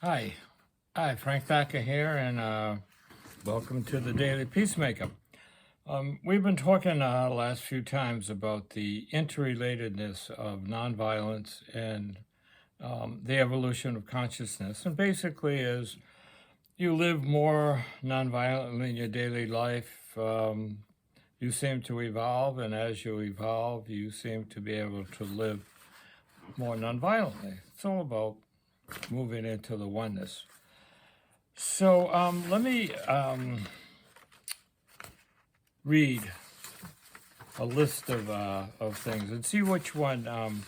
Hi, Frank Thacker here, and welcome to the Daily Peacemaker. We've been talking the last few times about the interrelatedness of nonviolence and the evolution of consciousness. And basically, as you live more nonviolently in your daily life, you seem to evolve, and as you evolve, you seem to be able to live more nonviolently. It's all about moving into the oneness. So let me read a list of things and see which one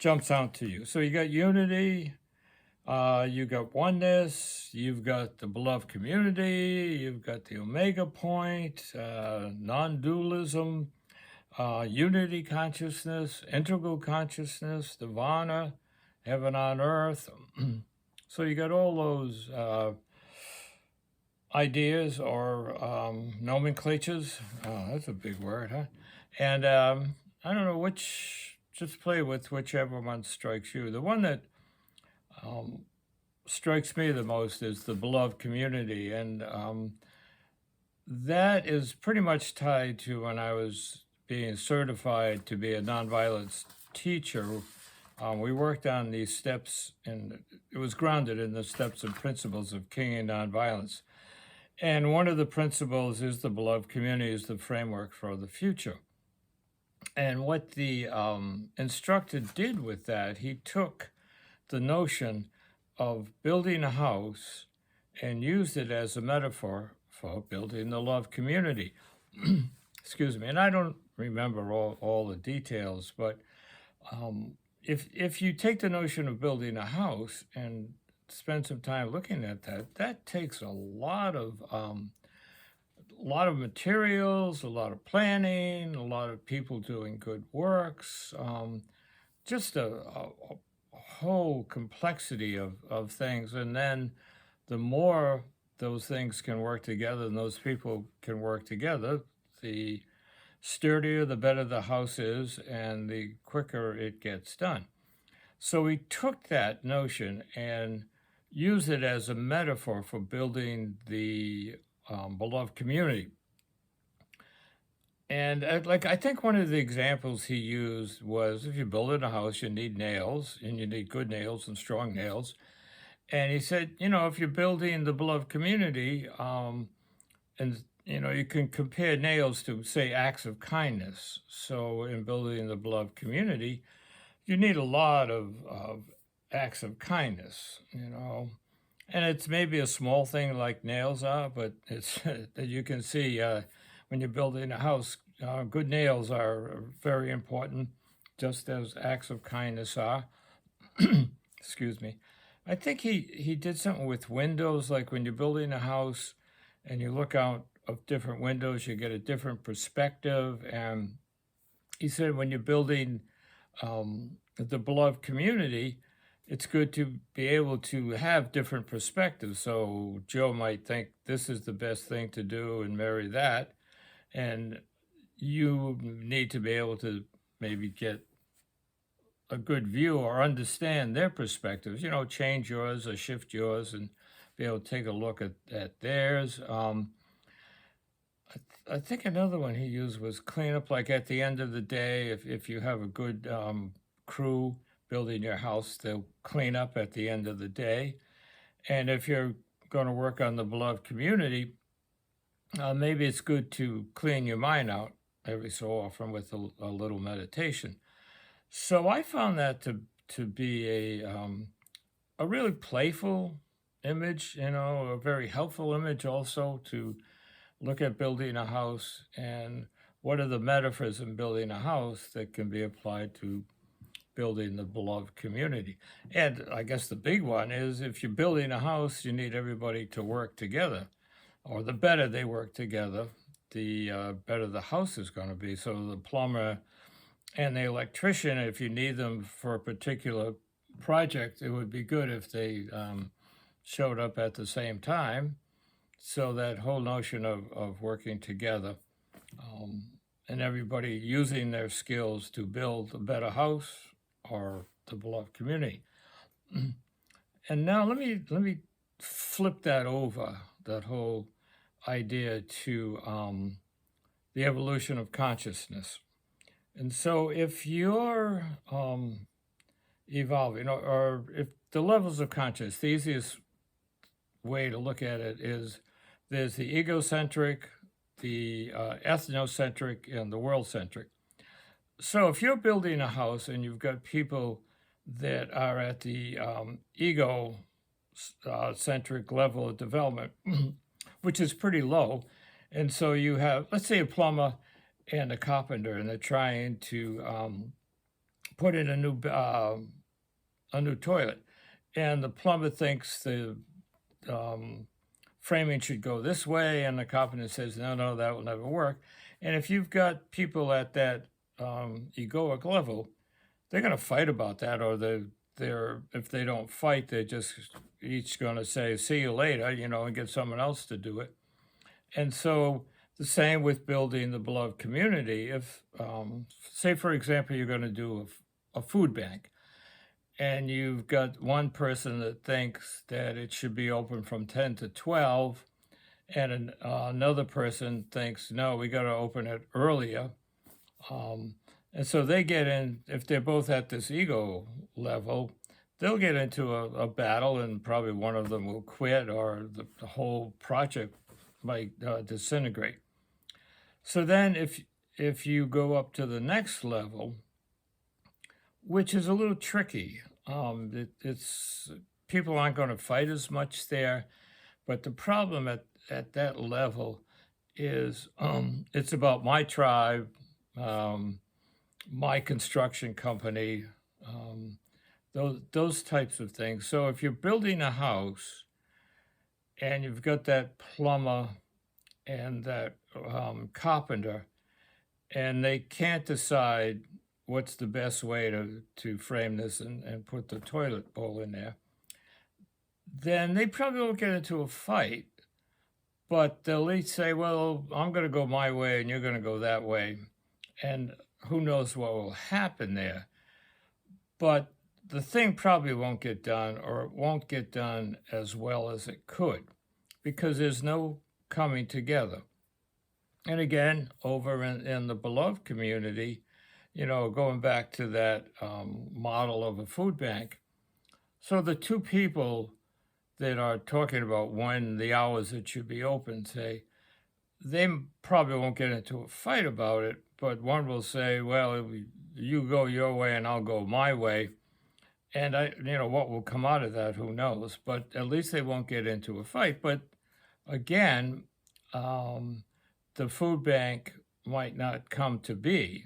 jumps out to you. So you got unity, you got oneness, you've got the beloved community, you've got the omega point, non-dualism, unity consciousness, integral consciousness, nirvana, heaven on earth. So you got all those ideas or nomenclatures. Oh, that's a big word, huh? And I don't know which, just play with whichever one strikes you. The one that strikes me the most is the beloved community. And that is pretty much tied to when I was being certified to be a nonviolence teacher. We worked on these steps, and it was grounded in the steps and principles of King and Nonviolence. And one of the principles is the beloved community is the framework for the future. And what the instructor did with that, he took the notion of building a house and used it as a metaphor for building the love community. Excuse me. And I don't remember all the details, but if you take the notion of building a house and spend some time looking at that, that takes a lot of materials, a lot of planning, a lot of people doing good works, just a whole complexity of things. And then the more those things can work together and those people can work together, the sturdier, the better the house is, and the quicker it gets done. So we took that notion and used it as a metaphor for building the beloved community. And I think one of the examples he used was if you're building a house, you need nails, and you need good nails and strong nails. And he said, if you're building the beloved community, and you can compare nails to, say, acts of kindness. So in building the beloved community, you need a lot of acts of kindness, and it's maybe a small thing like nails are, but it's that you can see when you're building a house, good nails are very important, just as acts of kindness are. Excuse me. I think he did something with windows, like when you're building a house and you look out of different windows, you get a different perspective. And he said when you're building the beloved community, it's good to be able to have different perspectives. So Joe might think this is the best thing to do and marry that. And you need to be able to maybe get a good view or understand their perspectives, change yours or shift yours and be able to take a look at theirs. I think another one he used was clean up, like at the end of the day, if you have a good crew building your house, they'll clean up at the end of the day. And if you're going to work on the beloved community, maybe it's good to clean your mind out every so often with a little meditation. So I found that to be a really playful image, a very helpful image also to look at building a house and what are the metaphors in building a house that can be applied to building the beloved community. And I guess the big one is if you're building a house, you need everybody to work together, or the better they work together, the better the house is going to be. So the plumber and the electrician, if you need them for a particular project, it would be good if they showed up at the same time. So that whole notion of working together and everybody using their skills to build a better house or the beloved community. And now let me flip that over, that whole idea to the evolution of consciousness. And so if you're evolving, or if the levels of consciousness, the easiest way to look at it is there's the egocentric, the ethnocentric, and the world-centric. So if you're building a house and you've got people that are at the ego centric level of development, which is pretty low, and so you have, let's say, a plumber and a carpenter, and they're trying to put in a new toilet, and the plumber thinks the framing should go this way, and the carpenter says, no, that will never work. And if you've got people at that egoic level, they're going to fight about that, or they're if they don't fight, they're just each going to say, see you later, and get someone else to do it. And so the same with building the beloved community. If, say, for example, you're going to do a food bank, and you've got one person that thinks that it should be open from 10 to 12, and another person thinks, no, we got to open it earlier. And so they get in, if they're both at this ego level, they'll get into a battle, and probably one of them will quit, or the whole project might disintegrate. So then if you go up to the next level, which is a little tricky, it's people aren't going to fight as much there, but the problem at that level is it's about my tribe, my construction company, those types of things. So if you're building a house and you've got that plumber and that carpenter, and they can't decide what's the best way to frame this and put the toilet bowl in there, then they probably won't get into a fight, but they'll at least say, well, I'm going to go my way and you're going to go that way. And who knows what will happen there. But the thing probably won't get done, or it won't get done as well as it could, because there's no coming together. And again, over in the beloved community, going back to that model of a food bank. So the two people that are talking about when the hours it should be open, say, they probably won't get into a fight about it, but one will say, well, you go your way and I'll go my way. And what will come out of that, who knows? But at least they won't get into a fight. But again, the food bank might not come to be.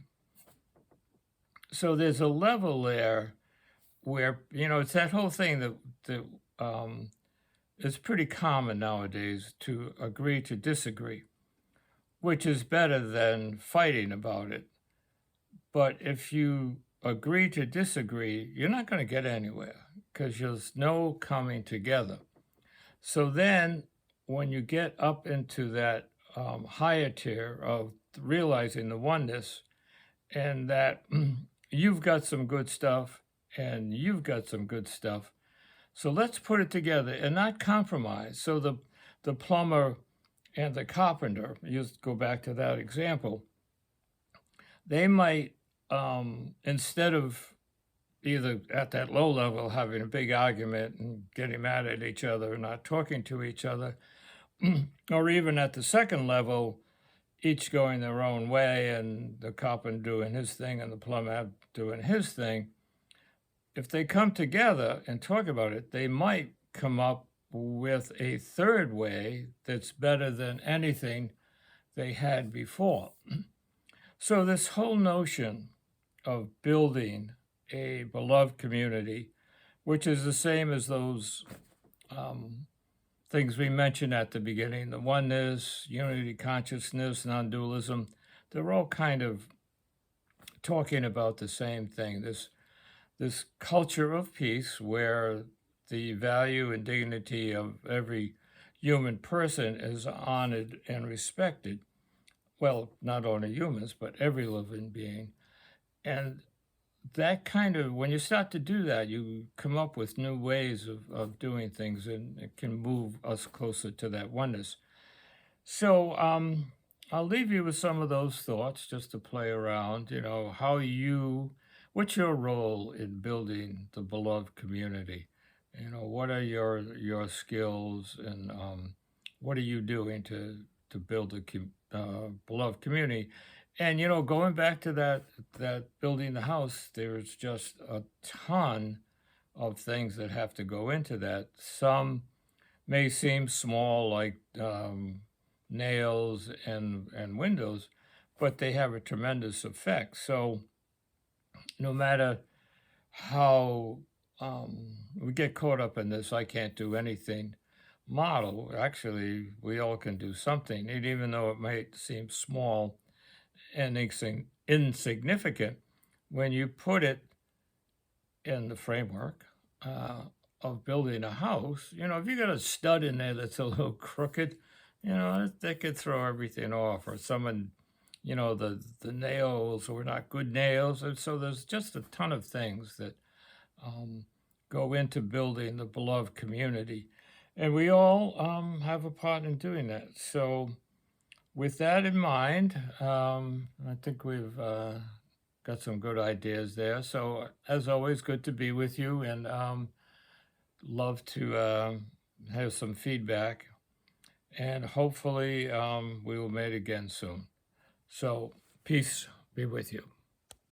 So there's a level there where, it's that whole thing that is pretty common nowadays, to agree to disagree, which is better than fighting about it. But if you agree to disagree, you're not going to get anywhere, because there's no coming together. So then when you get up into that higher tier of realizing the oneness, and that you've got some good stuff and you've got some good stuff, so let's put it together and not compromise. So the plumber and the carpenter, just go back to that example, they might, instead of either at that low level having a big argument and getting mad at each other and not talking to each other, or even at the second level, each going their own way, and the carpenter doing his thing and the plumber doing his thing, if they come together and talk about it, they might come up with a third way that's better than anything they had before. So this whole notion of building a beloved community, which is the same as those things we mentioned at the beginning, the oneness, unity consciousness, non-dualism, they're all kind of talking about the same thing, this culture of peace where the value and dignity of every human person is honored and respected. Well, not only humans, but every living being. And that kind of when you start to do that, you come up with new ways of doing things, and it can move us closer to that oneness. So, I'll leave you with some of those thoughts just to play around. What's your role in building the beloved community? What are your skills, and what are you doing to build a beloved community? And going back to that building the house, there's just a ton of things that have to go into that. Some may seem small, like nails and windows, but they have a tremendous effect. So no matter how we get caught up in this, I can't do anything model. Actually, we all can do something, and even though it might seem small and insignificant, when you put it in the framework uh, of building a house, if you got a stud in there that's a little crooked, that could throw everything off. Or someone, the nails were not good nails. And so there's just a ton of things that um, go into building the beloved community. And we all have a part in doing that. So, with that in mind, I think we've got some good ideas there. So, as always, good to be with you, and love to have some feedback. And hopefully, we will meet again soon. So, peace be with you.